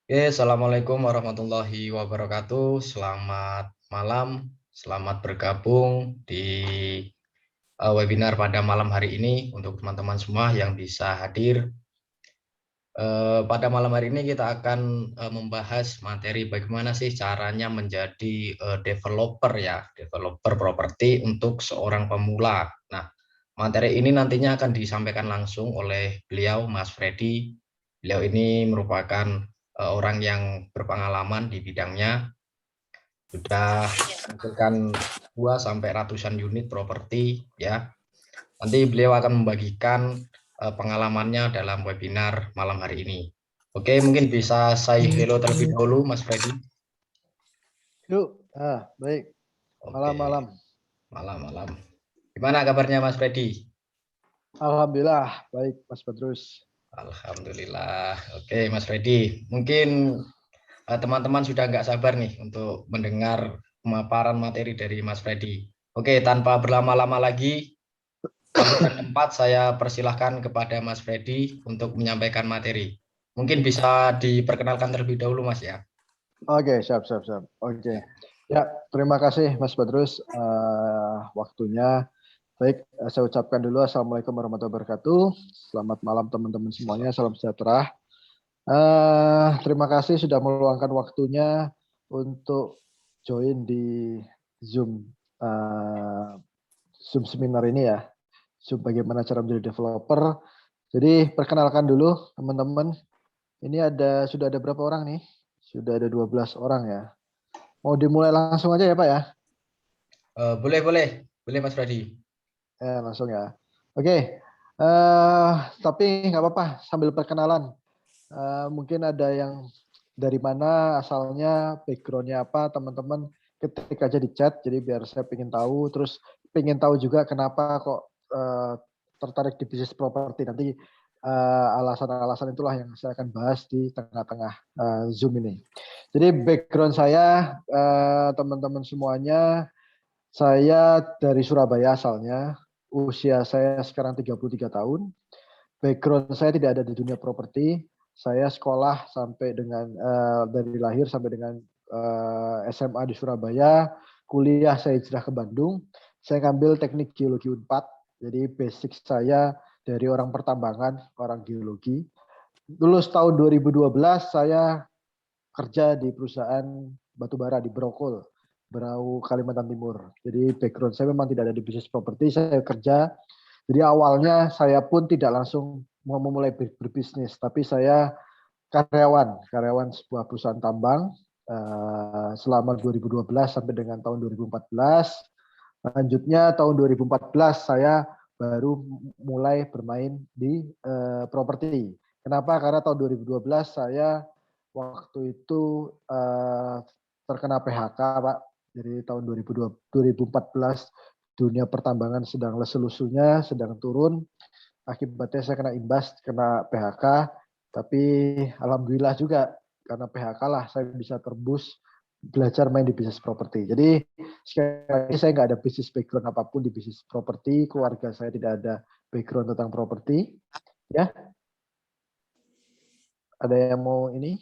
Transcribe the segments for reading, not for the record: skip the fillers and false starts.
Assalamualaikum warahmatullahi wabarakatuh. Selamat malam, selamat bergabung di webinar pada malam hari ini untuk teman-teman semua yang bisa hadir. Pada malam hari ini kita akan membahas materi bagaimana sih caranya menjadi developer ya, developer properti untuk seorang pemula. Nah, materi ini nantinya akan disampaikan langsung oleh beliau, Mas Freddy. Beliau ini merupakan orang yang berpengalaman di bidangnya, sudah menghasilkan 2 sampai ratusan unit properti ya. Nanti beliau akan membagikan pengalamannya dalam webinar malam hari ini. Oke, mungkin bisa say hello terlebih dahulu, Mas Freddy. Yuk, baik. Oke, Malam-malam. malam-malam. Gimana kabarnya, Mas Freddy? Alhamdulillah, baik, Mas Badrus. Alhamdulillah. Oke, Mas Freddy. Mungkin teman-teman sudah nggak sabar nih untuk mendengar pemaparan materi dari Mas Freddy. Oke, tanpa berlama-lama lagi, sambutan tempat saya persilahkan kepada Mas Freddy untuk menyampaikan materi. Mungkin bisa diperkenalkan terlebih dahulu, Mas ya. Oke, siap. Oke. Ya, terima kasih Mas Badrus waktunya. Baik, saya ucapkan dulu Assalamualaikum warahmatullahi wabarakatuh. Selamat malam teman-teman semuanya, salam sejahtera. Terima kasih sudah meluangkan waktunya untuk join di Zoom Zoom seminar ini ya. Zoom bagaimana cara menjadi developer. Jadi perkenalkan dulu teman-teman. Ini sudah ada berapa orang nih? Sudah ada 12 orang ya. Mau dimulai langsung aja ya Pak ya? Boleh Mas Freddy. Langsung ya. Oke. Tapi nggak apa-apa sambil perkenalan. Mungkin ada yang dari mana asalnya, backgroundnya apa, teman-teman ketik aja di chat. Jadi biar saya pengen tahu. Terus pengen tahu juga kenapa kok tertarik di bisnis properti. Nanti alasan-alasan itulah yang saya akan bahas di tengah-tengah Zoom ini. Jadi background saya, teman-teman semuanya, saya dari Surabaya asalnya. Usia saya sekarang 33 tahun. Background saya tidak ada di dunia properti. Saya sekolah sampai dengan dari lahir sampai dengan SMA di Surabaya. Kuliah saya hijrah ke Bandung. Saya ngambil teknik geologi Unpad. Jadi basic saya dari orang pertambangan, orang geologi. Lulus tahun 2012 saya kerja di perusahaan batubara di Brokol, Berau, Kalimantan Timur. Jadi background saya memang tidak ada di bisnis properti, saya kerja. Jadi awalnya saya pun tidak langsung mau memulai berbisnis, tapi saya karyawan sebuah perusahaan tambang selama 2012 sampai dengan tahun 2014. Lanjutnya tahun 2014 saya baru mulai bermain di properti. Kenapa? Karena tahun 2012 saya waktu itu terkena PHK, Pak. Jadi tahun 2014 dunia pertambangan sedang lesu-lesunya, sedang turun. Akibatnya saya kena imbas, kena PHK. Tapi alhamdulillah juga karena PHK lah saya bisa tembus belajar main di bisnis properti. Jadi sekali lagi saya nggak ada bisnis background apapun di bisnis properti. Keluarga saya tidak ada background tentang properti. Ya, ada yang mau ini?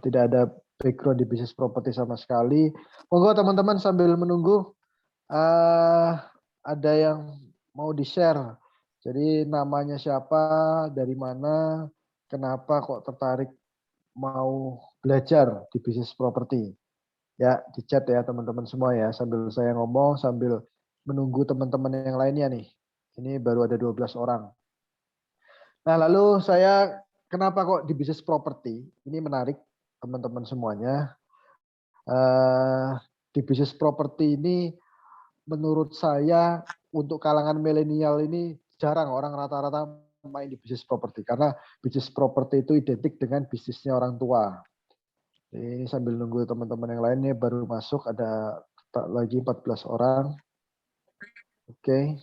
Tidak ada background di bisnis properti sama sekali. Monggo teman-teman sambil menunggu ada yang mau di-share. Jadi namanya siapa, dari mana, kenapa kok tertarik mau belajar di bisnis properti. Ya, di chat ya teman-teman semua ya, sambil saya ngomong, sambil menunggu teman-teman yang lainnya nih. Ini baru ada 12 orang. Nah, lalu saya kenapa kok di bisnis properti? Ini menarik teman-teman semuanya. Di bisnis properti ini menurut saya untuk kalangan milenial ini jarang orang rata-rata main di bisnis properti karena bisnis properti itu identik dengan bisnisnya orang tua. Ini sambil nunggu teman-teman yang lainnya baru masuk, ada lagi 14 orang. Oke.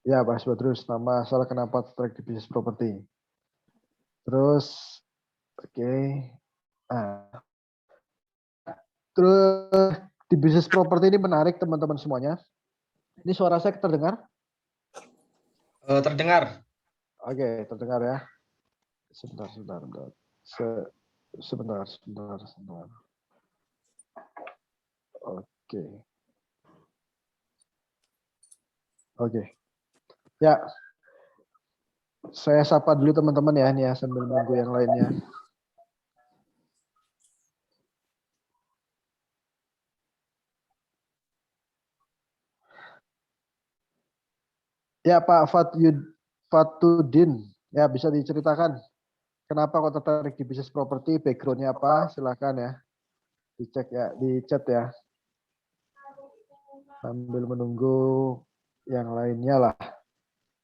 Ya Mas Badrus, nama asal kenapa tertarik di bisnis properti. Terus, oke. Terus di bisnis properti ini menarik teman-teman semuanya. Ini suara saya terdengar? Terdengar. Oke, terdengar ya. Sebentar, sebentar, sebentar. Sebentar. Oke. Oke. Ya, saya sapa dulu teman-teman ya, nih ya sambil menunggu yang lainnya. Ya, Pak Fatudin, ya bisa diceritakan kenapa kok tertarik di bisnis properti, backgroundnya apa? Silakan ya, dicek ya, di chat ya, sambil menunggu yang lainnya lah.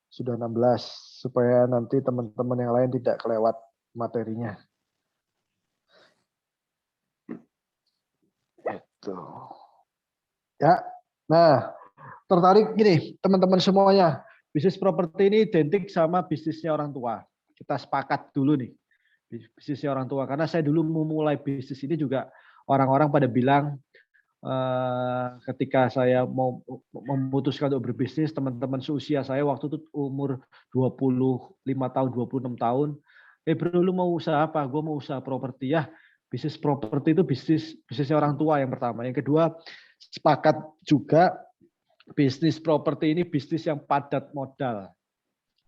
Sudah 16, supaya nanti teman-teman yang lain tidak kelewat materinya. Itu. Ya, nah tertarik gini teman-teman semuanya. Bisnis properti ini identik sama bisnisnya orang tua. Kita sepakat dulu nih. Bisnisnya orang tua. Karena saya dulu memulai bisnis ini juga orang-orang pada bilang ketika saya mau memutuskan untuk berbisnis, teman-teman seusia saya waktu itu umur 25 tahun, 26 tahun. Bro, lu mau usaha apa? Gue mau usaha properti. Ya, bisnis properti itu bisnisnya orang tua yang pertama. Yang kedua, sepakat juga bisnis properti ini bisnis yang padat modal.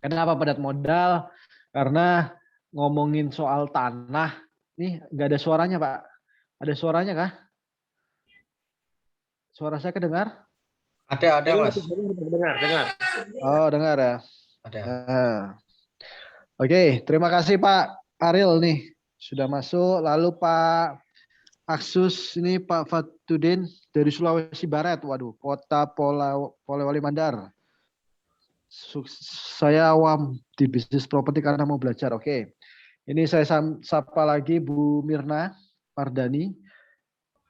Kenapa padat modal? Karena ngomongin soal tanah, nih nggak ada suaranya Pak. Ada suaranya kah? Suara saya kedengar? Ada Mas. Dengar. Oh, dengar ya. Ada. Nah. Oke, terima kasih Pak Ariel nih sudah masuk. Lalu Pak Aksus ini Pak Fatudin dari Sulawesi Barat. Waduh, Kota Polewali Mandar. Saya awam di bisnis properti karena mau belajar. Oke. Ini saya sapa lagi Bu Mirna Mardani.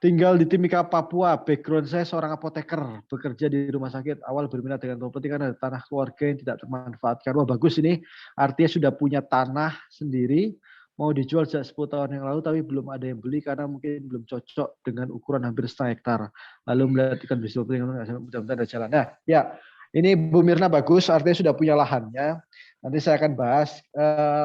Tinggal di Timika, Papua. Background saya seorang apoteker, bekerja di rumah sakit. Awal berminat dengan properti karena ada tanah keluarga yang tidak termanfaatkan. Wah bagus ini, artinya sudah punya tanah sendiri, mau dijual sejak 10 tahun yang lalu, tapi belum ada yang beli karena mungkin belum cocok dengan ukuran hampir setengah hektar. Lalu melihatkan bisnis properti, mudah-mudahan ada jalan. Nah, ya, ini Bu Mirna bagus, artinya sudah punya lahannya. Nanti saya akan bahas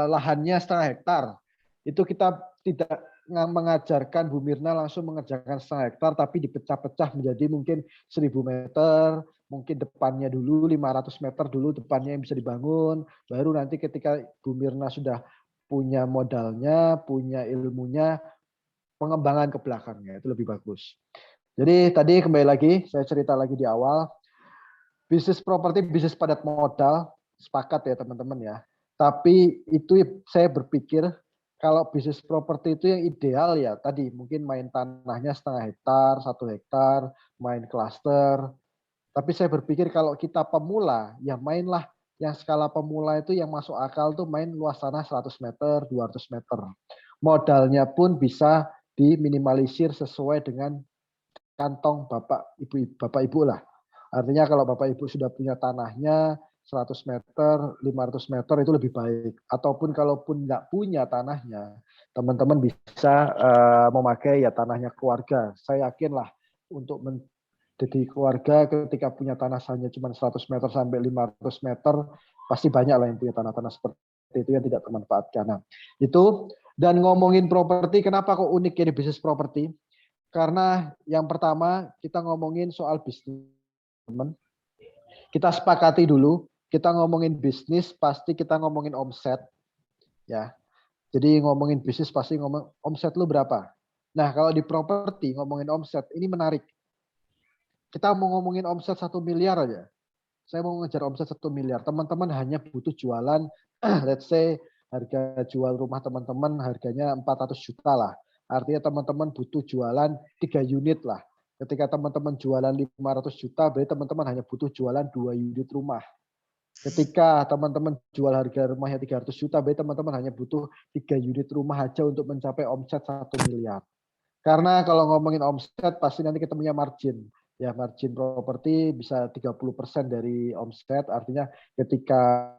lahannya setengah hektar. Itu kita tidak mengajarkan Bu Mirna langsung mengerjakan setengah hektar, tapi dipecah-pecah menjadi mungkin 1000 meter, mungkin depannya dulu 500 meter dulu depannya yang bisa dibangun, baru nanti ketika Bu Mirna sudah punya modalnya, punya ilmunya, pengembangan ke belakangnya itu lebih bagus. Jadi tadi kembali lagi, saya cerita lagi di awal, bisnis properti, bisnis padat modal, sepakat ya teman-teman ya. Tapi itu saya berpikir kalau bisnis properti itu yang ideal ya tadi mungkin main tanahnya setengah hektar, 1 hektar, main klaster. Tapi saya berpikir kalau kita pemula, ya mainlah yang skala pemula itu yang masuk akal tuh main luas tanah 100 meter, 200 meter. Modalnya pun bisa diminimalisir sesuai dengan kantong bapak ibu lah. Artinya kalau bapak ibu sudah punya tanahnya 100 meter, 500 meter itu lebih baik. Ataupun kalaupun nggak punya tanahnya, teman-teman bisa memakai ya tanahnya keluarga. Saya yakin lah untuk jadi keluarga ketika punya tanah hanya cuma 100 meter sampai 500 meter, pasti banyak lah yang punya tanah-tanah seperti itu yang tidak termanfaatkan. Nah, itu dan ngomongin properti, kenapa kok unik ini bisnis properti? Karena yang pertama kita ngomongin soal bisnis, teman. Kita sepakati dulu, kita ngomongin bisnis pasti kita ngomongin omset, ya. Jadi ngomongin bisnis pasti ngomong omset lu berapa. Nah kalau di properti ngomongin omset ini menarik. Kita mau ngomongin omset 1 miliar aja. Saya mau ngejar omset 1 miliar. Teman-teman hanya butuh jualan, let's say harga jual rumah teman-teman harganya 400 juta lah. Artinya teman-teman butuh jualan 3 unit lah. Ketika teman-teman jualan 500 juta, berarti teman-teman hanya butuh jualan 2 unit rumah. Ketika teman-teman jual harga rumahnya 300 juta, berarti teman-teman hanya butuh 3 unit rumah aja untuk mencapai omset 1 miliar. Karena kalau ngomongin omset, pasti nanti ketemunya margin. Ya, margin properti bisa 30% dari omset, artinya ketika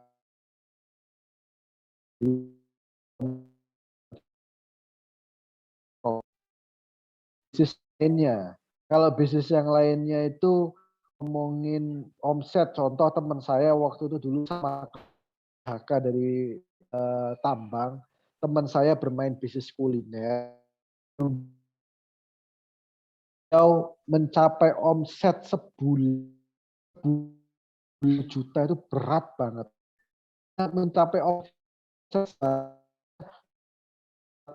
bisnis lainnya. Kalau bisnis yang lainnya itu ngomongin omset, contoh teman saya waktu itu dulu sama PHK dari tambang, teman saya bermain bisnis kuliner, mencapai omset sebulan juta itu berat banget. Mencapai omset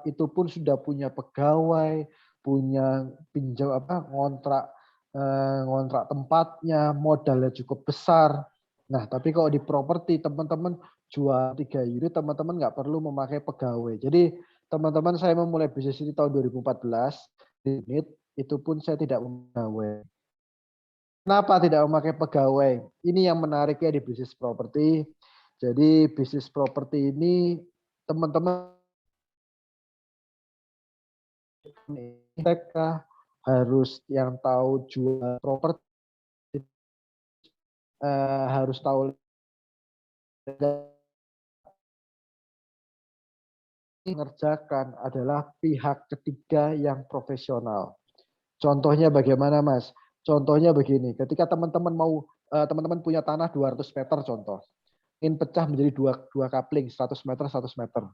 itu pun sudah punya pegawai, punya pinjam ngontrak tempatnya, modalnya cukup besar. Nah, tapi kalau di properti teman-teman jual 3 unit, teman-teman nggak perlu memakai pegawai. Jadi teman-teman, saya memulai bisnis ini tahun 2014, unit itu pun saya tidak memakai. Kenapa tidak memakai pegawai? Ini yang menarik ya di bisnis properti. Jadi bisnis properti ini teman-teman mereka harus yang tahu jual properti, harus tahu mengerjakan adalah pihak ketiga yang profesional. Contohnya bagaimana, Mas? Contohnya begini, ketika teman-teman punya tanah 200 meter contoh, ingin pecah menjadi dua kapling 100 meter 100 meter.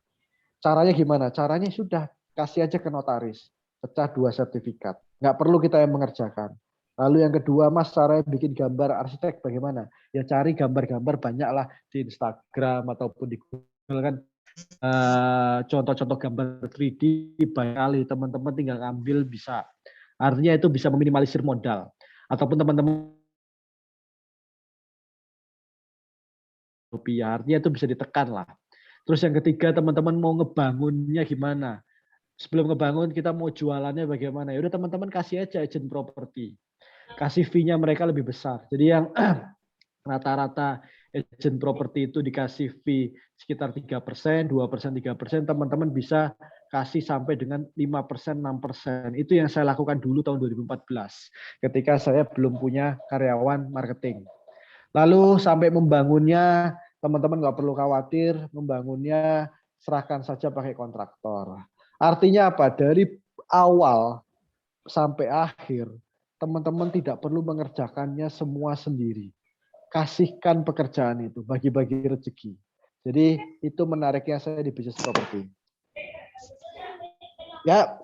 Caranya gimana? Caranya sudah kasih aja ke notaris, pecah 2 sertifikat. Nggak perlu kita yang mengerjakan. Lalu yang kedua, Mas, caranya bikin gambar arsitek bagaimana? Ya cari gambar-gambar banyak lah di Instagram ataupun di Google kan. Contoh-contoh gambar 3D banyak kali, teman-teman tinggal ambil bisa. Artinya itu bisa meminimalisir modal. Ataupun teman-teman rupiah, artinya itu bisa ditekan lah. Terus yang ketiga, teman-teman mau ngebangunnya gimana? Sebelum ngebangun kita mau jualannya bagaimana? Ya udah teman-teman kasih aja agent properti. Kasih fee-nya mereka lebih besar. Jadi yang rata-rata agent properti itu dikasih fee sekitar 3%, 2%, 3%, teman-teman bisa kasih sampai dengan 5%, 6%. Itu yang saya lakukan dulu tahun 2014 ketika saya belum punya karyawan marketing. Lalu sampai membangunnya, teman-teman nggak perlu khawatir, membangunnya serahkan saja pakai kontraktor. Artinya apa? Dari awal sampai akhir, teman-teman tidak perlu mengerjakannya semua sendiri. Kasihkan pekerjaan itu, bagi-bagi rezeki. Jadi itu menariknya saya di bisnis properti. Ya,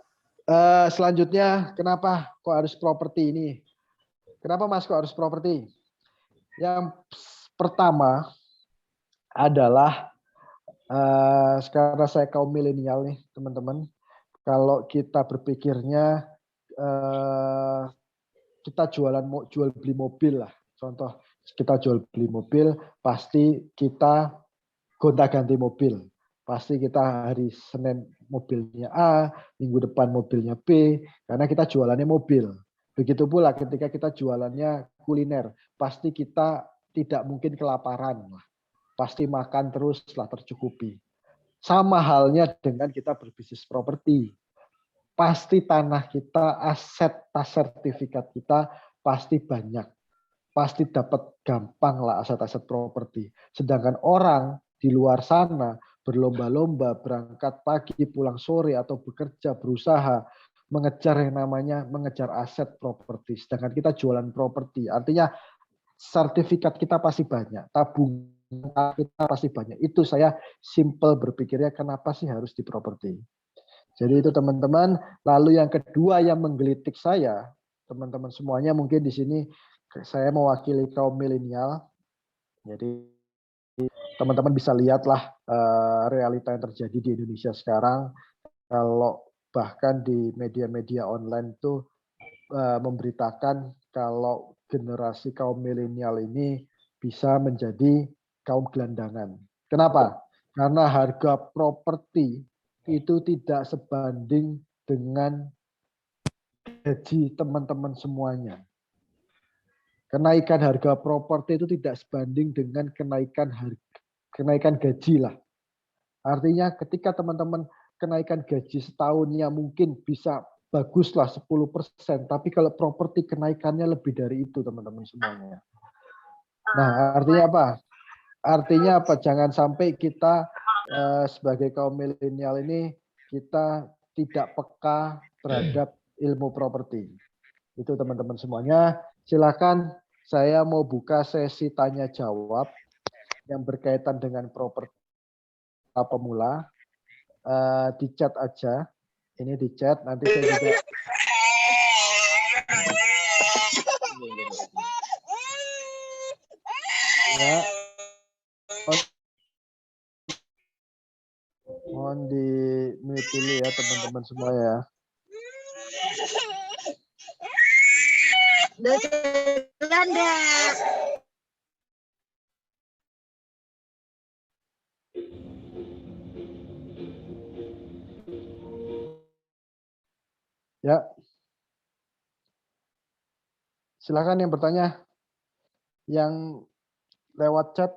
selanjutnya kenapa kok harus properti ini? Kenapa Mas kok harus properti? Yang pertama adalah karena saya kaum milenial nih teman-teman. Kalau kita berpikirnya kita jual beli mobil lah. Contoh kita jual beli mobil, pasti kita gonta-ganti mobil. Pasti kita hari Senin mobilnya A, minggu depan mobilnya B, karena kita jualannya mobil. Begitu pula ketika kita jualannya kuliner, pasti kita tidak mungkin kelaparan. Pasti makan terus setelah tercukupi. Sama halnya dengan kita berbisnis properti. Pasti tanah kita, aset tas sertifikat kita pasti banyak. Pasti dapat gampang lah aset-aset properti. Sedangkan orang di luar sana berlomba-lomba berangkat pagi pulang sore atau bekerja berusaha mengejar yang namanya mengejar aset properti. Sedangkan kita jualan properti. Artinya sertifikat kita pasti banyak, tabungan kita pasti banyak. Itu saya simple berpikirnya kenapa sih harus di properti. Jadi itu teman-teman. Lalu yang kedua yang menggelitik saya, teman-teman semuanya mungkin di sini saya mewakili kaum milenial. Jadi teman-teman bisa lihatlah realita yang terjadi di Indonesia sekarang. Kalau bahkan di media-media online itu memberitakan kalau generasi kaum milenial ini bisa menjadi kaum gelandangan. Kenapa? Karena harga properti itu tidak sebanding dengan gaji teman-teman semuanya. Kenaikan harga properti itu tidak sebanding dengan kenaikan gaji lah. Artinya ketika teman-teman kenaikan gaji setahunnya mungkin bisa baguslah 10%, tapi kalau properti kenaikannya lebih dari itu teman-teman semuanya. Nah, artinya apa? Artinya apa? Jangan sampai kita sebagai kaum milenial ini kita tidak peka terhadap ilmu properti. Itu teman-teman semuanya. Silakan, saya mau buka sesi tanya jawab. yang berkaitan dengan properti pemula, di chat aja. Ini di chat, nanti saya juga ya, mohon di mute dulu ya teman-teman semua ya. Ya, silakan yang bertanya, yang lewat chat.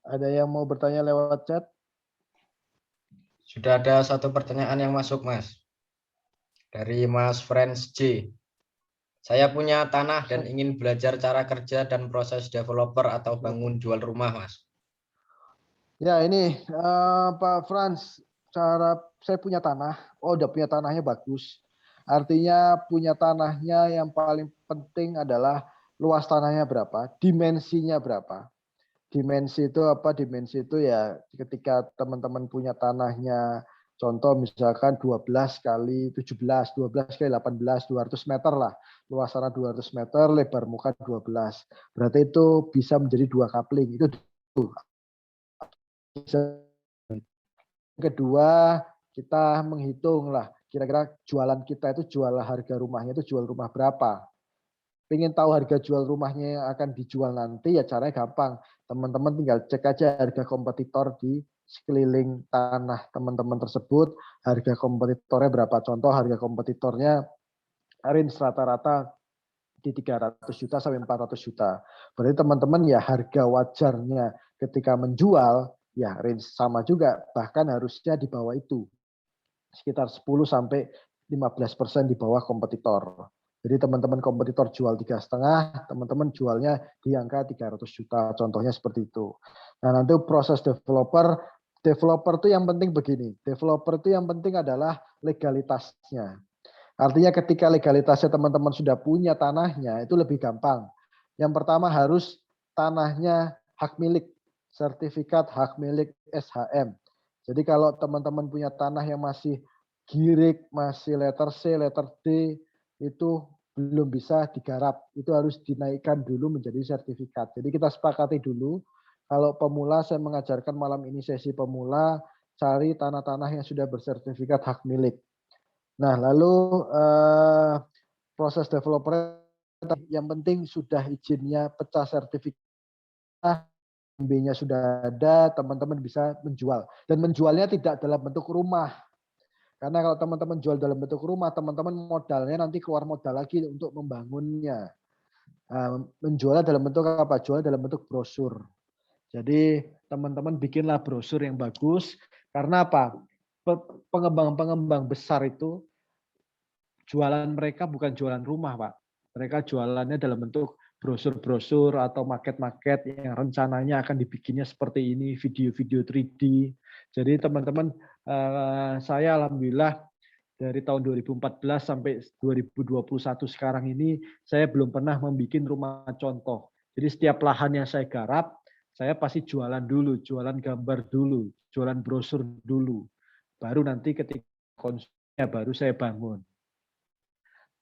Ada yang mau bertanya lewat chat? Sudah ada satu pertanyaan yang masuk, Mas. Dari Mas Friends J. Saya punya tanah dan ingin belajar cara kerja dan proses developer atau bangun jual rumah, Mas. Ya, ini Pak Frans, saya punya tanah. Oh, udah punya tanahnya bagus. Artinya punya tanahnya yang paling penting adalah luas tanahnya berapa, dimensinya berapa. Dimensi itu apa? Dimensi itu ya ketika teman-teman punya tanahnya, contoh misalkan 12 kali 17, 12 kali 18, 200 meter lah. Luas tanah 200 meter, lebar muka 12. Berarti itu bisa menjadi 2 kapling. Itu kedua, kita menghitung lah kira-kira jualan kita itu jual harga rumahnya itu jual rumah berapa. Pengen tahu harga jual rumahnya yang akan dijual nanti ya caranya gampang. Teman-teman tinggal cek aja harga kompetitor di sekeliling tanah teman-teman tersebut. Harga kompetitornya berapa. Contoh harga kompetitornya range rata-rata di 300 juta sampai 400 juta. Berarti teman-teman ya harga wajarnya ketika menjual ya range sama juga. Bahkan harusnya di bawah itu. Sekitar 10 sampai 15% di bawah kompetitor. Jadi teman-teman kompetitor jual 3,5, teman-teman jualnya di angka 300 juta. Contohnya seperti itu. Nah, nanti proses developer itu yang penting begini. Developer itu yang penting adalah legalitasnya. Artinya ketika legalitasnya teman-teman sudah punya tanahnya, itu lebih gampang. Yang pertama harus tanahnya hak milik, sertifikat hak milik SHM. Jadi kalau teman-teman punya tanah yang masih girik, masih letter C, letter D, itu belum bisa digarap. Itu harus dinaikkan dulu menjadi sertifikat. Jadi kita sepakati dulu, kalau pemula saya mengajarkan malam ini sesi pemula, cari tanah-tanah yang sudah bersertifikat hak milik. Nah, lalu proses developer yang penting sudah izinnya pecah sertifikat, MB-nya sudah ada, teman-teman bisa menjual. Dan menjualnya tidak dalam bentuk rumah. Karena kalau teman-teman jual dalam bentuk rumah, teman-teman modalnya nanti keluar modal lagi untuk membangunnya. Nah, menjualnya dalam bentuk apa? Jual dalam bentuk brosur. Jadi teman-teman bikinlah brosur yang bagus. Karena apa? Pengembang-pengembang besar itu jualan mereka bukan jualan rumah, Pak. Mereka jualannya dalam bentuk brosur-brosur atau market-market yang rencananya akan dibikinnya seperti ini, video-video 3D. Jadi teman-teman, saya alhamdulillah dari tahun 2014 sampai 2021 sekarang ini, saya belum pernah membuat rumah contoh. Jadi setiap lahan yang saya garap, saya pasti jualan dulu, jualan gambar dulu, jualan brosur dulu. Baru nanti ketika konsumennya baru saya bangun.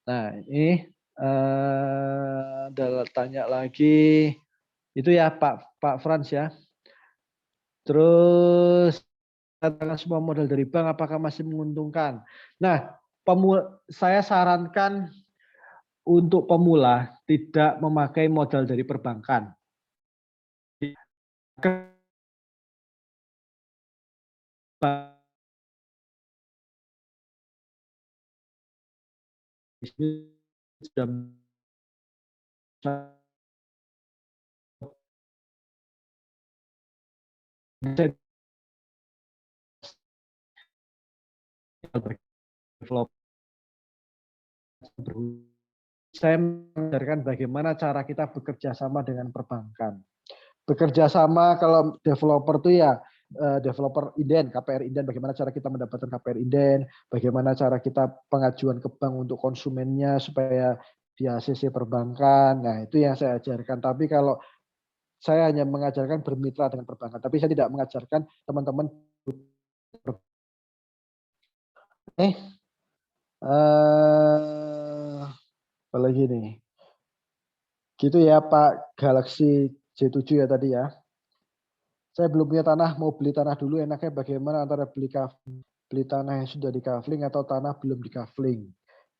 Nah, ini ada tanya lagi. Itu ya Pak Frans ya. Terus katakan semua modal dari bank apakah masih menguntungkan? Nah, saya sarankan untuk pemula tidak memakai modal dari perbankan. Sudah saya mengajarkan bagaimana cara kita bekerja sama dengan perbankan. Bekerja sama kalau developer itu ya developer inden, KPR inden, bagaimana cara kita mendapatkan KPR inden, bagaimana cara kita pengajuan ke bank untuk konsumennya supaya di ACC perbankan. Nah, itu yang saya ajarkan. Tapi kalau saya hanya mengajarkan bermitra dengan perbankan, tapi saya tidak mengajarkan teman-teman. Eh, apalagi nih, gitu ya Pak Galaxy J7 ya tadi ya. Saya belum punya tanah, mau beli tanah dulu, enaknya bagaimana antara beli tanah yang sudah di kafling atau tanah belum di kafling.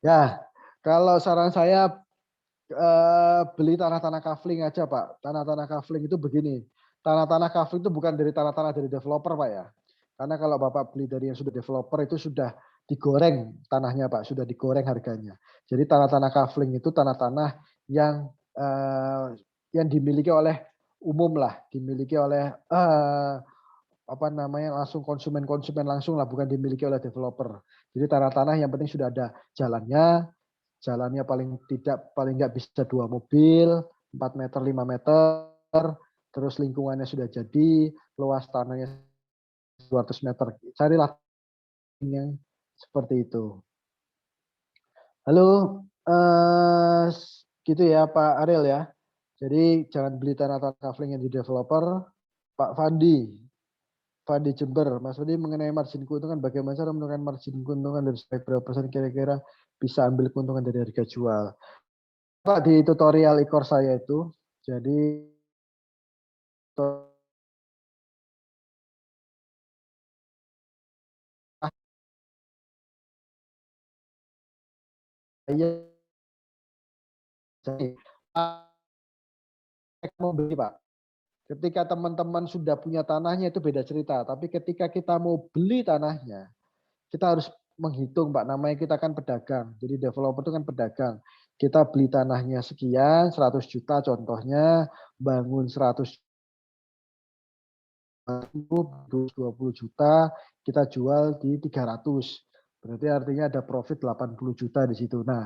Ya, kalau saran saya beli tanah-tanah kafling aja Pak. Tanah-tanah kafling itu begini, tanah-tanah kafling itu bukan dari tanah-tanah dari developer Pak ya. Karena kalau Bapak beli dari yang sudah developer itu sudah digoreng tanahnya Pak, sudah digoreng harganya. Jadi tanah-tanah kafling itu tanah-tanah yang yang dimiliki oleh umum lah, dimiliki oleh apa namanya langsung konsumen langsung lah, bukan dimiliki oleh developer. Jadi tanah-tanah yang penting sudah ada jalannya paling nggak bisa 2 mobil, 4 meter, 5 meter, terus lingkungannya sudah jadi, luas tanahnya 200 meter. Carilah yang seperti itu. Halo, gitu ya Pak Ariel ya. Jadi jangan beli tanah-tanah kafling yang di developer. Pak Fandi Jember, Mas Fandi mengenai margin keuntungan, bagaimana cara menentukan margin keuntungan dari berapa persen kira-kira bisa ambil keuntungan dari harga jual. Pak di tutorial e-course saya itu, jadi saya mau beli Pak. Ketika teman-teman sudah punya tanahnya itu beda cerita. Tapi ketika kita mau beli tanahnya, kita harus menghitung Pak. Namanya kita kan pedagang. Jadi developer itu kan pedagang. Kita beli tanahnya sekian, 100 juta contohnya, bangun 100 20 juta, kita jual di 300. Berarti artinya ada profit 80 juta di situ. Nah,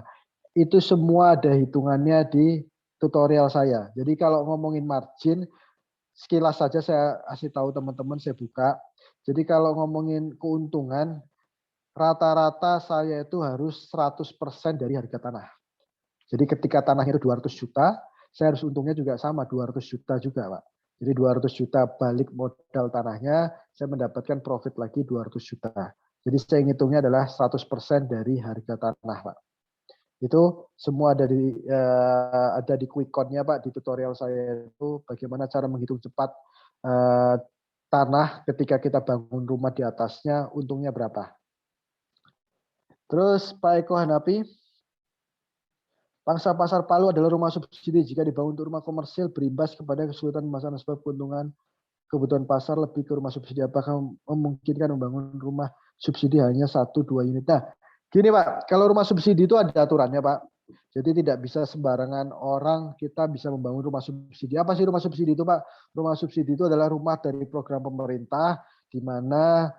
itu semua ada hitungannya di tutorial saya. Jadi kalau ngomongin margin, sekilas saja saya kasih tahu teman-teman, saya buka. Jadi kalau ngomongin keuntungan, rata-rata saya itu harus 100% dari harga tanah. Jadi ketika tanahnya itu 200 juta, saya harus untungnya juga sama 200 juta juga, Pak. Jadi 200 juta balik modal tanahnya, saya mendapatkan profit lagi 200 juta. Jadi saya ngitungnya adalah 100% dari harga tanah, Pak. Itu semua ada di quick count-nya Pak, di tutorial saya itu bagaimana cara menghitung cepat tanah ketika kita bangun rumah di atasnya, untungnya berapa. Terus Pak Eko Hanapi, pangsa pasar Palu adalah rumah subsidi. Jika dibangun untuk rumah komersil berimbas kepada kesulitan pemasaran sebab keuntungan kebutuhan pasar lebih ke rumah subsidi. Apakah memungkinkan membangun rumah subsidi hanya 1-2 unit? Nah, gini Pak, kalau rumah subsidi itu ada aturannya Pak. Jadi tidak bisa sembarangan orang kita bisa membangun rumah subsidi. Apa sih rumah subsidi itu Pak? Rumah subsidi itu adalah rumah dari program pemerintah di mana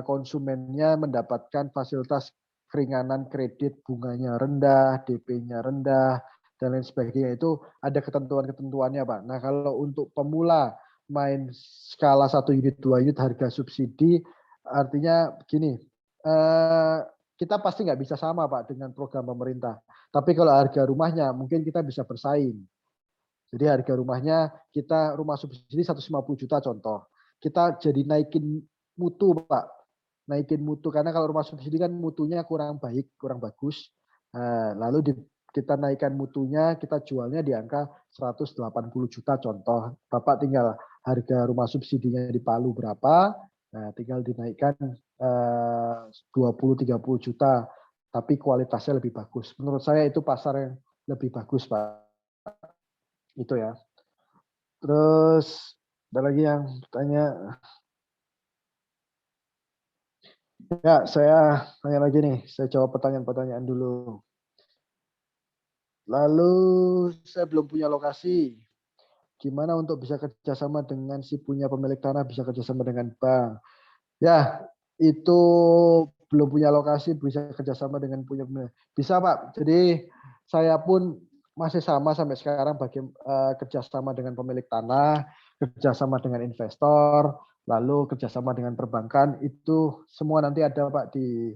konsumennya mendapatkan fasilitas keringanan kredit, bunganya rendah, DP-nya rendah, dan lain sebagainya. Itu ada ketentuan-ketentuannya Pak. Nah kalau untuk pemula main skala 1 unit, 2 unit harga subsidi, artinya begini, kita pasti nggak bisa sama Pak dengan program pemerintah. Tapi kalau harga rumahnya mungkin kita bisa bersaing. Jadi harga rumahnya kita rumah subsidi 150 juta contoh. Kita jadi naikin mutu Pak. Naikin mutu karena kalau rumah subsidi kan mutunya kurang baik, kurang bagus. Lalu kita naikkan mutunya, kita jualnya di angka 180 juta contoh. Bapak tinggal harga rumah subsidinya di Palu berapa, nah, tinggal dinaikkan 20-30 juta, tapi kualitasnya lebih bagus. Menurut saya itu pasar yang lebih bagus Pak. Itu ya. Terus ada lagi yang tanya. Ya, saya tanya lagi nih. Saya jawab pertanyaan-pertanyaan dulu. Lalu saya belum punya lokasi. Gimana untuk bisa kerjasama dengan si punya pemilik tanah, bisa kerjasama dengan bank? Ya, itu belum punya lokasi, bisa kerjasama dengan punya pemilik. Bisa Pak. Jadi saya pun masih sama sampai sekarang kerjasama dengan pemilik tanah, kerjasama dengan investor, lalu kerjasama dengan perbankan, itu semua nanti ada Pak di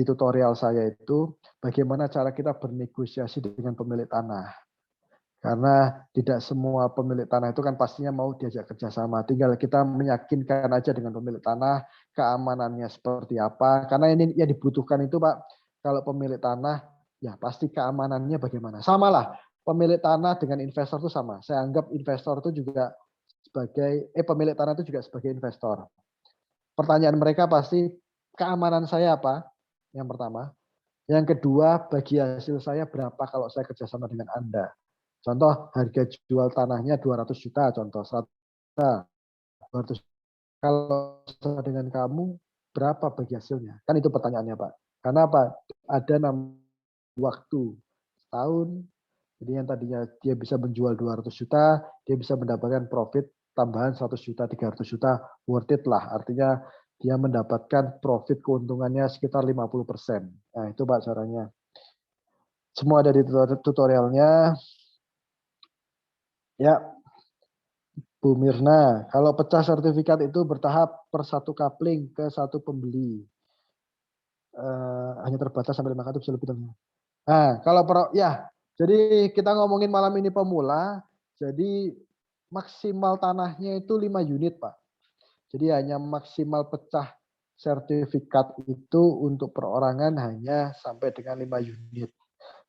tutorial saya itu bagaimana cara kita bernegosiasi dengan pemilik tanah. Karena tidak semua pemilik tanah itu kan pastinya mau diajak kerjasama. Tinggal kita meyakinkan aja dengan pemilik tanah keamanannya seperti apa. Karena ini yang dibutuhkan itu Pak, kalau pemilik tanah ya pasti keamanannya bagaimana. Sama lah, pemilik tanah dengan investor itu sama. Saya anggap investor itu juga sebagai pemilik tanah itu juga sebagai investor. Pertanyaan mereka pasti keamanan saya apa? Yang pertama. Yang kedua, bagi hasil saya berapa kalau saya kerjasama dengan Anda. Contoh harga jual tanahnya 200 juta, contoh 100 juta, 200. Kalau sama dengan kamu, berapa bagi hasilnya? Kan itu pertanyaannya Pak. Karena apa? Ada waktu tahun, jadi yang tadinya dia bisa menjual 200 juta, dia bisa mendapatkan profit tambahan 100 juta, 300 juta, worth it lah. Artinya dia mendapatkan profit keuntungannya sekitar 50%. Nah itu Pak caranya. Semua ada di tutorialnya. Ya, Bu Mirna, kalau pecah sertifikat itu bertahap per satu coupling ke satu pembeli. Hanya terbatas sampai 5 kartu bisa lebih. Nah, kalau ya, jadi kita ngomongin malam ini pemula, jadi maksimal tanahnya itu 5 unit, Pak. Jadi hanya maksimal pecah sertifikat itu untuk perorangan hanya sampai dengan 5 unit.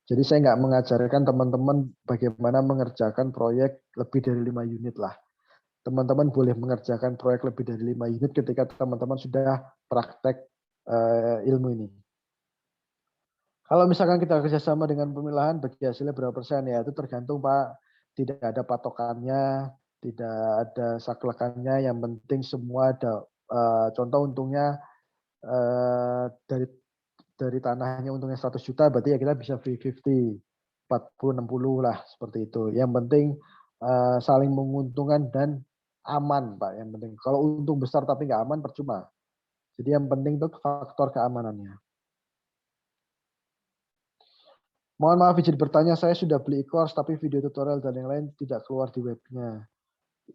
Jadi saya nggak mengajarkan teman-teman bagaimana mengerjakan proyek lebih dari 5 unit lah. Teman-teman boleh mengerjakan proyek lebih dari 5 unit ketika teman-teman sudah praktek ilmu ini. Kalau misalkan kita kerjasama dengan pemilahan, bagi hasilnya berapa persen ya itu tergantung Pak. Tidak ada patokannya, tidak ada saklekannya. Yang penting semua ada. Contoh untungnya dari tanahnya untungnya 100 juta, berarti ya kita bisa 50-50, 40-60 lah seperti itu. Yang penting saling menguntungkan dan aman Pak. Yang penting kalau untung besar tapi nggak aman percuma. Jadi yang penting itu faktor keamanannya. Mohon maaf izin bertanya, saya sudah beli e-course tapi video tutorial dan yang lain tidak keluar di webnya.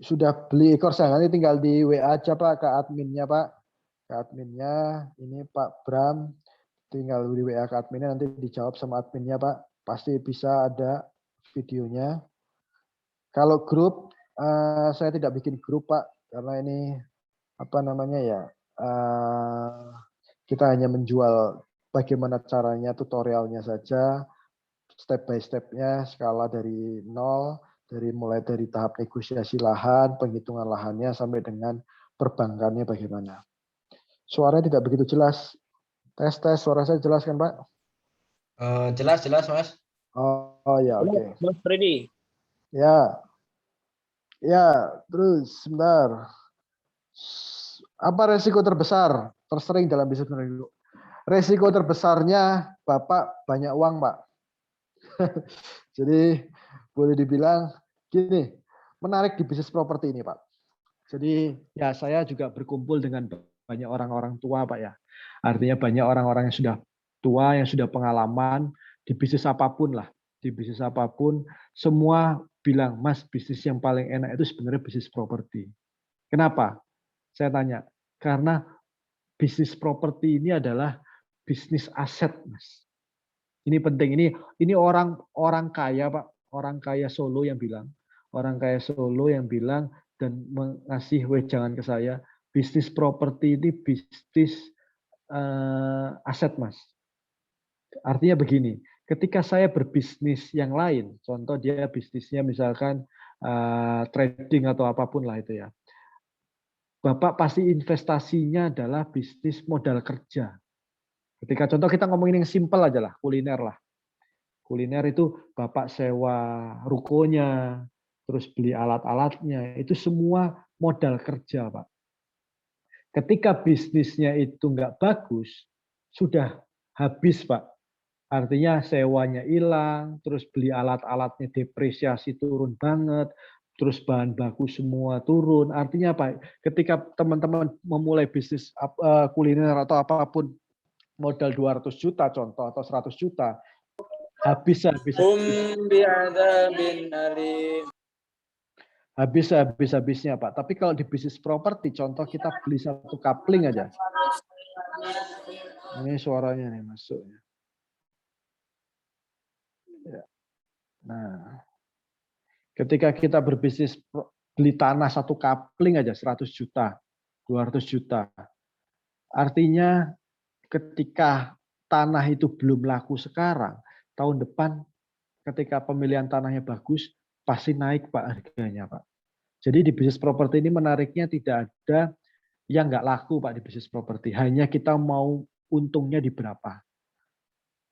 Sudah beli e-course ya, nanti tinggal di WA aja Pak ke adminnya Pak. Ke adminnya, ini Pak Bram, tinggal di WA ke adminnya nanti dijawab sama adminnya Pak. Pasti bisa ada videonya. Kalau grup, saya tidak bikin grup Pak, karena ini apa namanya ya, kita hanya menjual bagaimana caranya tutorialnya saja. Step by step-nya skala dari nol, mulai dari tahap negosiasi lahan, penghitungan lahannya sampai dengan perbankannya bagaimana. Suaranya tidak begitu jelas. Tes suara saya jelas kan Pak? Jelas Mas. Oh ya oke. Mas Freddy. Ya, terus sebentar. Apa resiko terbesar tersering dalam bisnis menuju? Resiko terbesarnya Bapak banyak uang Pak. Jadi boleh dibilang gini, menarik di bisnis properti ini Pak. Jadi ya saya juga berkumpul dengan banyak orang-orang tua Pak ya. Artinya banyak orang-orang yang sudah tua, yang sudah pengalaman di bisnis apapun lah. Di bisnis apapun, semua bilang, Mas bisnis yang paling enak itu sebenarnya bisnis properti. Kenapa? Saya tanya, karena bisnis properti ini adalah bisnis aset Mas. Ini penting. Ini orang kaya Pak, orang kaya Solo yang bilang, dan mengasih wejangan ke saya, bisnis properti ini bisnis aset Mas. Artinya begini, ketika saya berbisnis yang lain, contoh dia bisnisnya misalkan trading atau apapun lah itu ya, Bapak pasti investasinya adalah bisnis modal kerja. Ketika contoh kita ngomongin yang simpel aja lah, kuliner lah. Kuliner itu Bapak sewa rukonya, terus beli alat-alatnya, itu semua modal kerja, Pak. Ketika bisnisnya itu nggak bagus, sudah habis, Pak. Artinya sewanya hilang, terus beli alat-alatnya depresiasi turun banget, terus bahan baku semua turun. Artinya apa? Ketika teman-teman memulai bisnis kuliner atau apapun, modal 200 juta contoh atau 100 juta, habisnya Pak. Tapi kalau di bisnis properti, contoh kita beli satu coupling aja. Ini suaranya nih masuknya. Ya. Nah, Ketika kita berbisnis beli tanah satu kapling aja 100 juta, 200 juta. Artinya ketika tanah itu belum laku sekarang, tahun depan ketika pemilihan tanahnya bagus, pasti naik Pak harganya Pak. Jadi di bisnis properti ini menariknya tidak ada yang nggak laku Pak di bisnis properti. Hanya kita mau untungnya di berapa.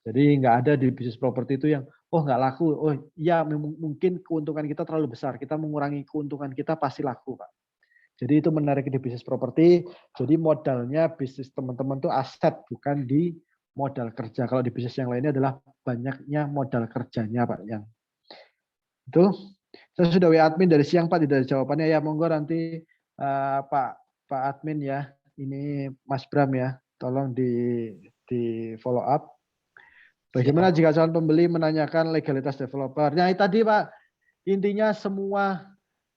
Jadi nggak ada di bisnis properti itu yang oh nggak laku, oh ya mungkin keuntungan kita terlalu besar, kita mengurangi keuntungan kita pasti laku Pak. Jadi itu menarik di bisnis properti. Jadi modalnya bisnis teman-teman tuh aset bukan di modal kerja. Kalau di bisnis yang lainnya adalah banyaknya modal kerjanya Pak. Yang itu saya sudah WA admin dari siang Pak, tidak ada jawabannya ya. Monggo nanti Pak admin ya. Ini Mas Bram ya. Tolong di follow up. Bagaimana Siap. jika calon pembeli menanyakan legalitas developer? Nah, tadi Pak, intinya semua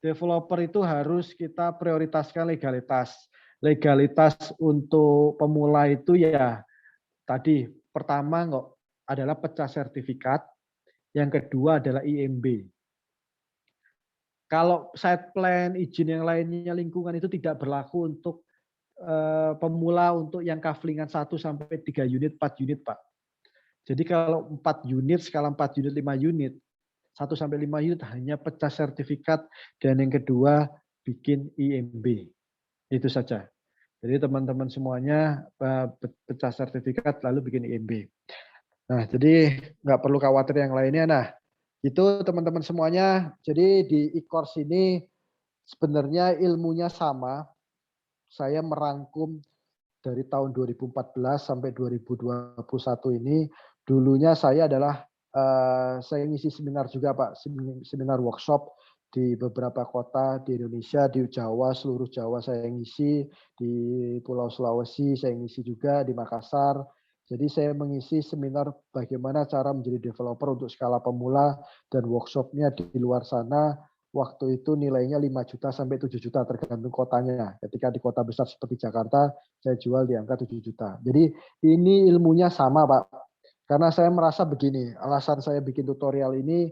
developer itu harus kita prioritaskan legalitas. Legalitas untuk pemula itu ya tadi pertama adalah pecah sertifikat, yang kedua adalah IMB. Kalau site plan, izin yang lainnya lingkungan itu tidak berlaku untuk pemula untuk yang kaflingan 1 sampai 3 unit, 4 unit, Pak. Jadi kalau 4 unit, skala 4 unit, 5 unit, 1 sampai 5 unit hanya pecah sertifikat dan yang kedua bikin IMB. Itu saja. Jadi teman-teman semuanya pecah sertifikat lalu bikin IMB. Nah, jadi nggak perlu khawatir yang lainnya. Nah, itu teman-teman semuanya. Jadi di e-course ini sebenarnya ilmunya sama. Saya merangkum dari tahun 2014 sampai 2021 ini. Dulunya saya adalah saya ngisi seminar juga Pak, seminar workshop di beberapa kota di Indonesia, di Jawa, seluruh Jawa saya ngisi, di Pulau Sulawesi saya ngisi juga, di Makassar. Jadi saya mengisi seminar bagaimana cara menjadi developer untuk skala pemula dan workshopnya di luar sana. Waktu itu nilainya 5 juta sampai 7 juta tergantung kotanya. Ketika di kota besar seperti Jakarta, saya jual di angka 7 juta. Jadi ini ilmunya sama Pak. Karena saya merasa begini, alasan saya bikin tutorial ini,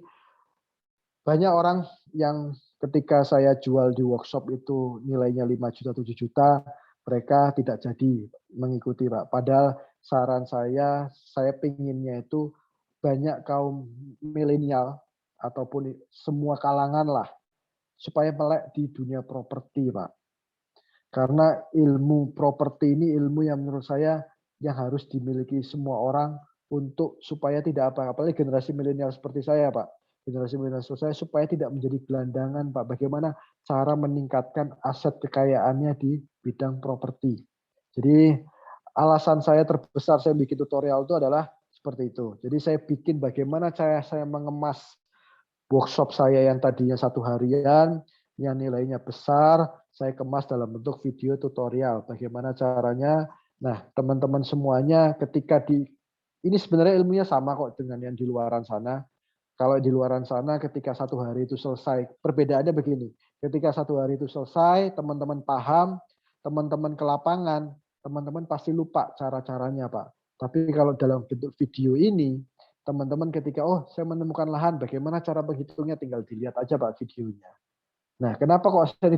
banyak orang yang ketika saya jual di workshop itu nilainya 5 juta, 7 juta, mereka tidak jadi mengikuti Pak. Padahal saran saya pinginnya itu banyak kaum milenial ataupun semua kalangan lah, supaya melek di dunia properti Pak. Karena ilmu properti ini ilmu yang menurut saya yang harus dimiliki semua orang untuk supaya tidak apalagi generasi milenial seperti saya Pak. Generasi milenial seperti saya supaya tidak menjadi gelandangan Pak. Bagaimana cara meningkatkan aset kekayaannya di bidang properti. Jadi alasan saya terbesar saya bikin tutorial itu adalah seperti itu. Jadi saya bikin bagaimana cara saya mengemas workshop saya yang tadinya 1 harian, yang nilainya besar, saya kemas dalam bentuk video tutorial. Bagaimana caranya? Nah, teman-teman semuanya ketika ini sebenarnya ilmunya sama kok dengan yang di luaran sana. Kalau di luaran sana ketika 1 hari itu selesai, perbedaannya begini. Ketika 1 hari itu selesai, teman-teman paham, teman-teman ke lapangan, teman-teman pasti lupa cara-caranya, Pak. Tapi kalau dalam bentuk video ini, teman-teman ketika, oh saya menemukan lahan, bagaimana cara menghitungnya, tinggal dilihat aja Pak videonya. Nah, kenapa kok saya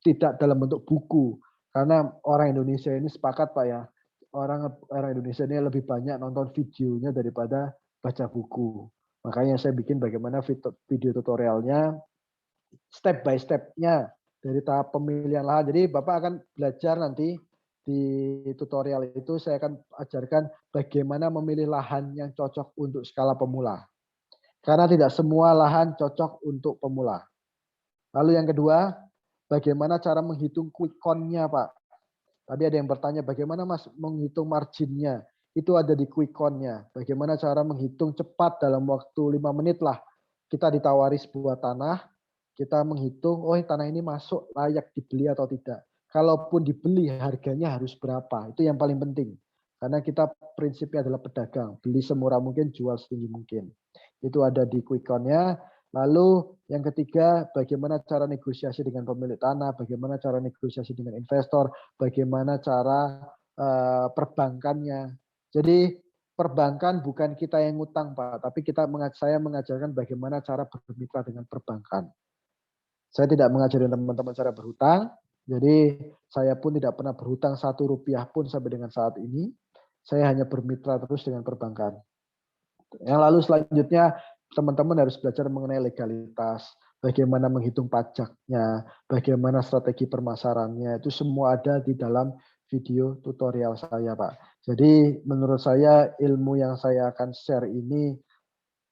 tidak dalam bentuk buku? Karena orang Indonesia ini sepakat Pak ya, orang Indonesia ini lebih banyak nonton videonya daripada baca buku. Makanya saya bikin bagaimana video tutorialnya, step by step-nya dari tahap pemilihan lahan. Jadi Bapak akan belajar nanti di tutorial itu saya akan ajarkan bagaimana memilih lahan yang cocok untuk skala pemula. Karena tidak semua lahan cocok untuk pemula. Lalu yang kedua, bagaimana cara menghitung quick count-nya, Pak? Tadi ada yang bertanya, bagaimana Mas menghitung marginnya? Itu ada di quick count-nya. Bagaimana cara menghitung cepat dalam waktu 5 menit lah. Kita ditawari sebuah tanah, kita menghitung, oh tanah ini masuk layak dibeli atau tidak. Kalaupun dibeli, harganya harus berapa. Itu yang paling penting. Karena kita prinsipnya adalah pedagang. Beli semurah mungkin, jual setinggi mungkin. Itu ada di quick count-nya. Lalu yang ketiga, bagaimana cara negosiasi dengan pemilik tanah, bagaimana cara negosiasi dengan investor, bagaimana cara perbankannya. Jadi perbankan bukan kita yang ngutang, Pak, tapi saya mengajarkan bagaimana cara bermitra dengan perbankan. Saya tidak mengajari teman-teman cara berhutang, jadi saya pun tidak pernah berhutang 1 rupiah pun sampai dengan saat ini. Saya hanya bermitra terus dengan perbankan. Yang lalu selanjutnya teman-teman harus belajar mengenai legalitas, bagaimana menghitung pajaknya, bagaimana strategi permasarannya, itu semua ada di dalam video tutorial saya, Pak. Jadi menurut saya ilmu yang saya akan share ini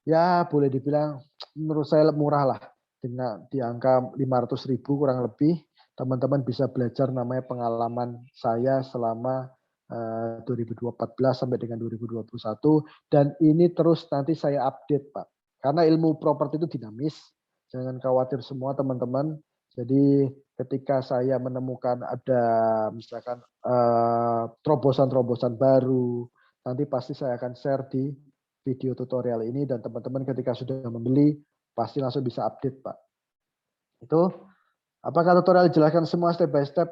ya boleh dibilang menurut saya murah lah, dengan di angka 500.000 kurang lebih. Teman-teman bisa belajar namanya pengalaman saya selama 2014 sampai dengan 2021, dan ini terus nanti saya update, Pak. Karena ilmu properti itu dinamis, jangan khawatir semua teman-teman. Jadi ketika saya menemukan ada misalkan terobosan-terobosan baru, nanti pasti saya akan share di video tutorial ini, dan teman-teman ketika sudah membeli pasti langsung bisa update, Pak. Itu apakah tutorial dijelaskan semua step by step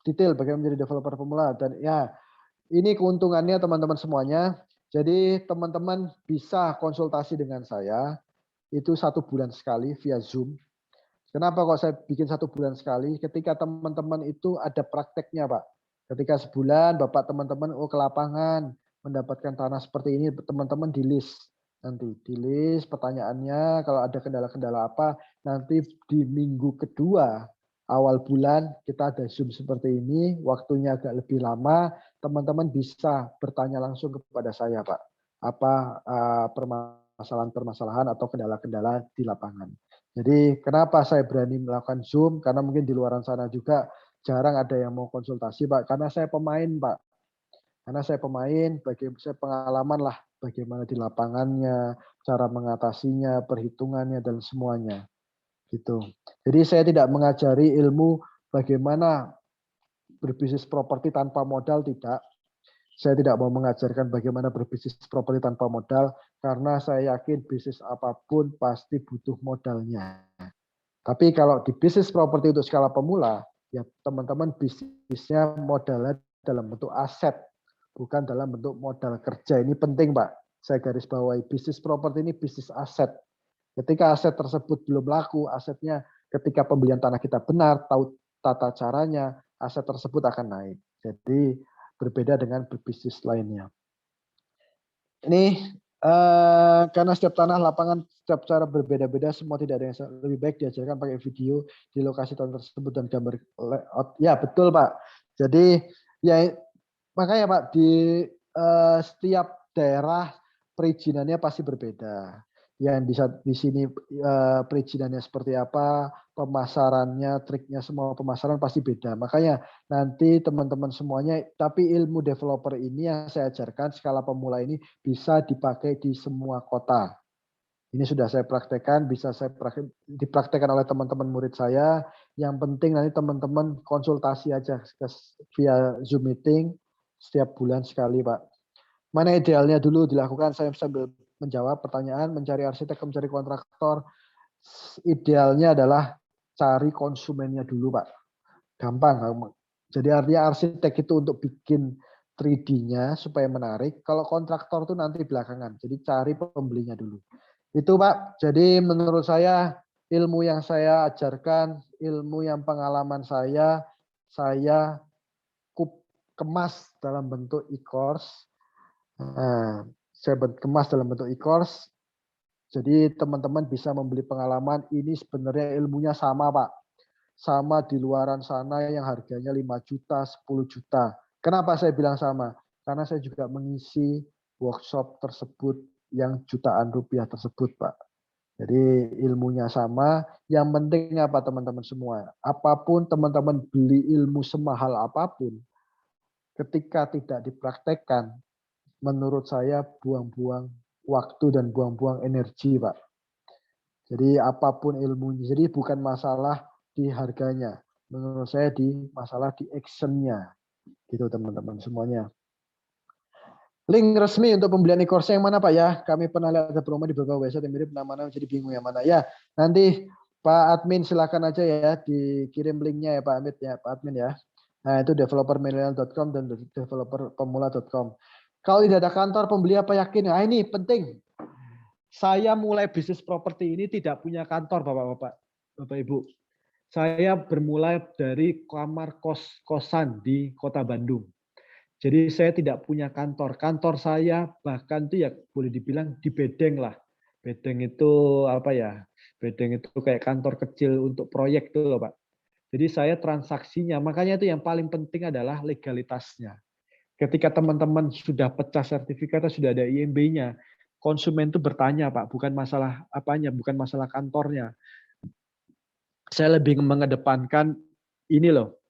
detail bagaimana menjadi developer pemula, dan ya ini keuntungannya teman-teman semuanya. Jadi teman-teman bisa konsultasi dengan saya itu 1 bulan sekali via Zoom. Kenapa kok saya bikin 1 bulan sekali? Ketika teman-teman itu ada prakteknya, Pak. Ketika sebulan Bapak teman-teman ke lapangan mendapatkan tanah seperti ini, teman-teman di list. Nanti di list pertanyaannya, kalau ada kendala-kendala apa, nanti di minggu kedua awal bulan kita ada Zoom seperti ini, waktunya agak lebih lama, teman-teman bisa bertanya langsung kepada saya, Pak. Apa permasalahan-permasalahan atau kendala-kendala di lapangan. Jadi kenapa saya berani melakukan Zoom? Karena mungkin di luar sana juga jarang ada yang mau konsultasi, Pak. Karena saya pemain, Pak. Karena saya pemain, saya pengalaman lah bagaimana di lapangannya, cara mengatasinya, perhitungannya, dan semuanya. Gitu. Jadi saya tidak mengajari ilmu bagaimana berbisnis properti tanpa modal, tidak. Saya tidak mau mengajarkan bagaimana berbisnis properti tanpa modal, karena saya yakin bisnis apapun pasti butuh modalnya. Tapi kalau di bisnis properti untuk skala pemula, ya teman-teman bisnisnya modalnya dalam bentuk aset, bukan dalam bentuk modal kerja. Ini penting, Pak. Saya garis bawahi, bisnis properti ini bisnis aset. Ketika aset tersebut belum laku, asetnya ketika pembelian tanah kita benar, tahu tata caranya, aset tersebut akan naik. Jadi berbeda dengan berbisnis lainnya. Ini karena setiap tanah lapangan setiap cara berbeda-beda, semua tidak ada yang lebih baik diajarkan pakai video di lokasi tanah tersebut dan gambar layout. Ya betul, Pak. Jadi ya makanya, Pak, di setiap daerah perizinannya pasti berbeda. Yang di sini perizinannya seperti apa, pemasarannya, triknya, semua pemasaran pasti beda. Makanya nanti teman-teman semuanya, tapi ilmu developer ini yang saya ajarkan skala pemula ini bisa dipakai di semua kota. Ini sudah saya praktekkan, bisa dipraktekkan oleh teman-teman murid saya. Yang penting nanti teman-teman konsultasi aja via Zoom meeting setiap bulan sekali, Pak. Mana idealnya dulu dilakukan, saya sambil menjawab pertanyaan, mencari arsitek, mencari kontraktor. Idealnya adalah cari konsumennya dulu, Pak. Gampang. Jadi artinya arsitek itu untuk bikin 3D-nya supaya menarik. Kalau kontraktor itu nanti belakangan. Jadi cari pembelinya dulu. Itu, Pak. Jadi menurut saya ilmu yang saya ajarkan, ilmu yang pengalaman saya kemas dalam bentuk e-course. Nah, saya kemas dalam bentuk e-course. Jadi teman-teman bisa membeli pengalaman. Ini sebenarnya ilmunya sama, Pak. Sama di luaran sana yang harganya 5 juta, 10 juta. Kenapa saya bilang sama? Karena saya juga mengisi workshop tersebut yang jutaan rupiah tersebut, Pak. Jadi ilmunya sama. Yang penting apa teman-teman semua? Apapun teman-teman beli ilmu semahal apapun, ketika tidak dipraktekkan, menurut saya buang-buang waktu dan buang-buang energi, Pak. Jadi apapun ilmunya, jadi bukan masalah di harganya. Menurut saya masalah di actionnya. Gitu teman-teman semuanya. Link resmi untuk pembelian e-course yang mana, Pak, ya? Kami pernah lihat ada promo di beberapa website yang mirip, namanya jadi bingung yang mana. Ya, nanti Pak Admin silakan aja ya dikirim linknya ya Pak Amit ya, Pak Admin ya. Nah, itu developermillennial.com dan developerpemula.com. Kalau tidak ada kantor, pembeli apa yakin? Nah, ini penting. Saya mulai bisnis properti ini tidak punya kantor, Bapak-bapak, Bapak Ibu. Saya bermulai dari kamar kos-kosan di Kota Bandung. Jadi saya tidak punya kantor. Kantor saya bahkan itu ya boleh dibilang di bedeng lah. Bedeng itu apa ya? Bedeng itu kayak kantor kecil untuk proyek tuh loh, Pak. Jadi saya transaksinya, makanya itu yang paling penting adalah legalitasnya. Ketika teman-teman sudah pecah sertifikat, sudah ada IMB-nya, konsumen itu bertanya, Pak, bukan masalah apanya, bukan masalah kantornya. Saya lebih mengedepankan ini loh,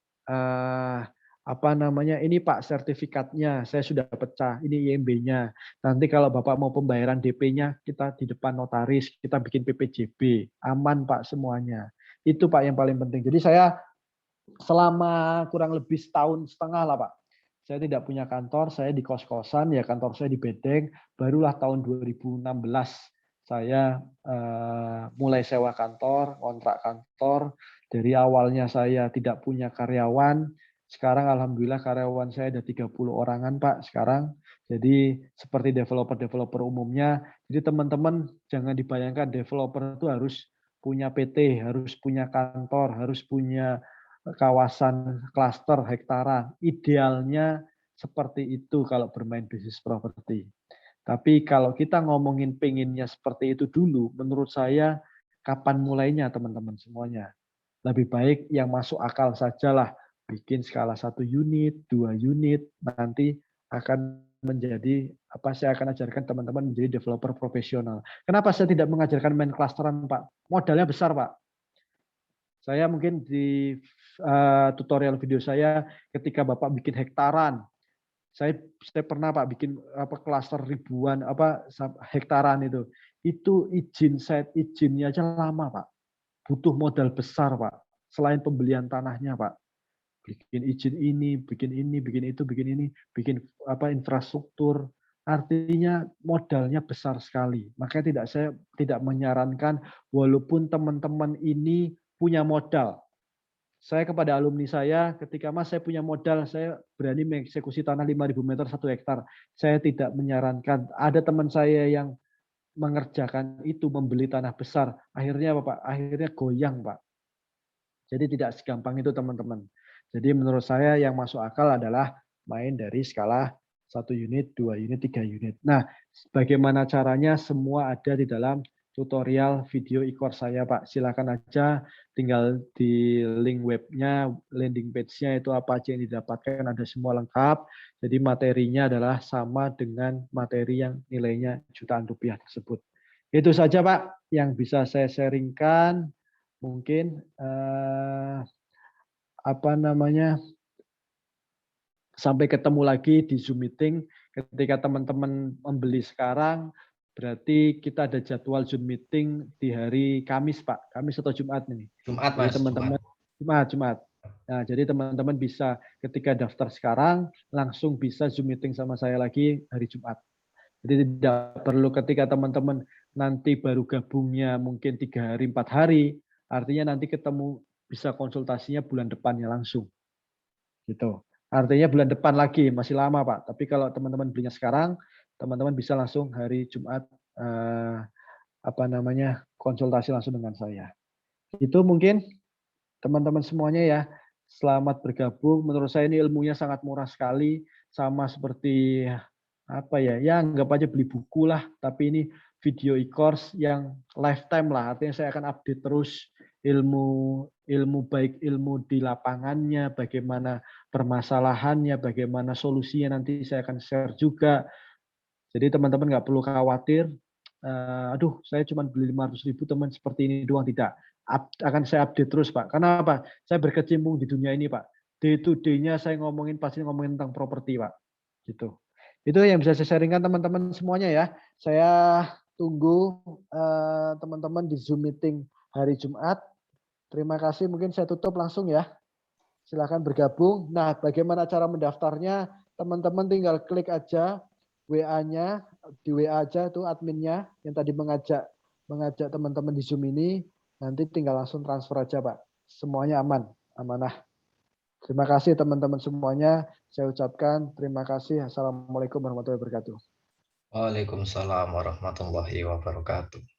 apa namanya, ini Pak sertifikatnya, saya sudah pecah, ini IMB-nya. Nanti kalau Bapak mau pembayaran DP-nya, kita di depan notaris, kita bikin PPJB, aman Pak semuanya. Itu Pak yang paling penting. Jadi saya selama kurang lebih setahun setengah lah Pak, saya tidak punya kantor, saya di kos-kosan, ya kantor saya di Bedeng, barulah tahun 2016 saya mulai sewa kantor, kontrak kantor. Dari awalnya saya tidak punya karyawan, sekarang alhamdulillah karyawan saya ada 30 orangan Pak sekarang. Jadi seperti developer-developer umumnya, jadi teman-teman jangan dibayangkan developer itu harus punya PT, harus punya kantor, harus punya kawasan klaster hektaran. Idealnya seperti itu kalau bermain bisnis properti. Tapi kalau kita ngomongin pengennya seperti itu dulu, menurut saya kapan mulainya teman-teman semuanya. Lebih baik yang masuk akal sajalah. Bikin skala 1 unit, 2 unit, nanti akan menjadi apa saya akan ajarkan teman-teman menjadi developer profesional. Kenapa saya tidak mengajarkan main klasteran, Pak? Modalnya besar, Pak. Saya mungkin di tutorial video saya ketika Bapak bikin hektaran, saya pernah Pak bikin apa klaster ribuan apa hektaran itu. Itu izin site izinnya aja lama Pak. Butuh modal besar Pak. Selain pembelian tanahnya Pak. Bikin izin ini, bikin itu, bikin ini, bikin apa infrastruktur. Artinya modalnya besar sekali. Makanya saya tidak menyarankan walaupun teman-teman ini punya modal. Saya kepada alumni saya, ketika Mas saya punya modal, saya berani mengeksekusi tanah 5.000 meter 1 hektar. Saya tidak menyarankan. Ada teman saya yang mengerjakan itu, membeli tanah besar. Akhirnya apa Pak? Akhirnya goyang Pak. Jadi tidak segampang itu teman-teman. Jadi menurut saya yang masuk akal adalah main dari skala 1 unit, 2 unit, 3 unit. Nah, bagaimana caranya semua ada di dalam tutorial video e-course saya Pak. Silakan aja tinggal di link webnya, landing page-nya itu apa aja yang didapatkan, ada semua lengkap. Jadi materinya adalah sama dengan materi yang nilainya jutaan rupiah tersebut. Itu saja Pak yang bisa saya sharingkan. Mungkin apa namanya, sampai ketemu lagi di Zoom meeting. Ketika teman-teman membeli sekarang, berarti kita ada jadwal Zoom meeting di hari Kamis, Pak. Kamis atau Jumat ini. Jumat, Jadi Mas. teman-teman Jumat. Nah, jadi teman-teman bisa ketika daftar sekarang langsung bisa Zoom meeting sama saya lagi hari Jumat. Jadi tidak perlu ketika teman-teman nanti baru gabungnya mungkin 3 hari, 4 hari, artinya nanti ketemu bisa konsultasinya bulan depannya langsung. Gitu. Artinya bulan depan lagi, masih lama Pak. Tapi kalau teman-teman belinya sekarang, teman-teman bisa langsung hari Jumat apa namanya konsultasi langsung dengan saya. Itu mungkin teman-teman semuanya ya. Selamat bergabung. Menurut saya ini ilmunya sangat murah sekali, sama seperti apa ya? Ya anggap aja beli buku lah. Tapi ini video e-course yang lifetime lah. Artinya saya akan update terus ilmu baik ilmu di lapangannya, bagaimana permasalahannya, bagaimana solusinya nanti saya akan share juga. Jadi teman-teman nggak perlu khawatir. Aduh, saya cuma beli 500.000 teman seperti ini doang, tidak. Akan saya update terus Pak. Karena apa? Saya berkecimpung di dunia ini Pak. Day to day-nya saya pasti ngomongin tentang properti Pak. Gitu. Itu yang bisa saya sharingkan teman-teman semuanya ya. Saya tunggu teman-teman di Zoom meeting hari Jumat. Terima kasih. Mungkin saya tutup langsung ya. Silakan bergabung. Nah, bagaimana cara mendaftarnya? Teman-teman tinggal klik aja WA-nya, di WA aja tuh adminnya yang tadi mengajak teman-teman di Zoom ini. Nanti tinggal langsung transfer aja, Pak. Semuanya aman, amanah. Terima kasih teman-teman semuanya. Saya ucapkan terima kasih. Assalamualaikum warahmatullahi wabarakatuh. Waalaikumsalam warahmatullahi wabarakatuh.